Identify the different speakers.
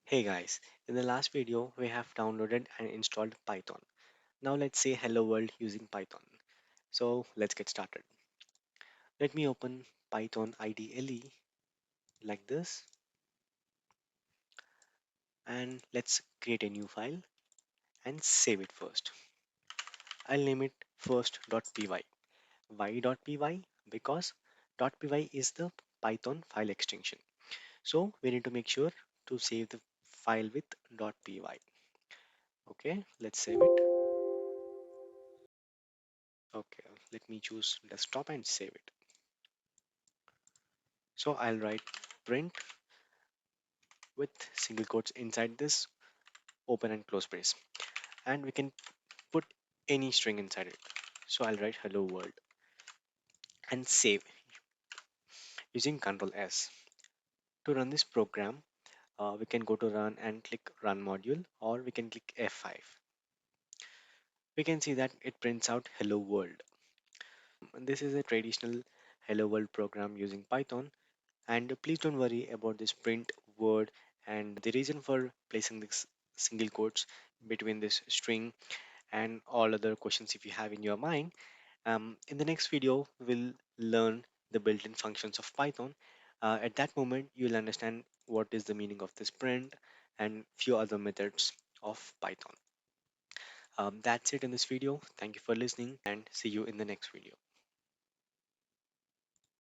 Speaker 1: Hey guys, in the last video we have downloaded and installed Python. Now let's say hello world using Python. So let's get started. Let me open Python IDLE like this and let's create a new file and save it first. I'll name it first.py. Why.py? Because .py is the Python file extension. So we need to make sure to save the file with .py. Okay, let's save it. Okay, let me choose desktop and save it. So I'll write print with single quotes inside this open and close brace. And we can put any string inside it. So I'll write hello world and save using Control S. To run this program, we can go to run and click run module or we can click F5. We can see that it prints out hello world. This is a traditional hello world program using Python. And please don't worry about this print word and the reason for placing this single quotes between this string and all other questions if you have in your mind. In the next video, we'll learn the built-in functions of Python. At that moment, you'll understand what is the meaning of this print and few other methods of Python. That's it in this video. Thank you for listening and see you in the next video.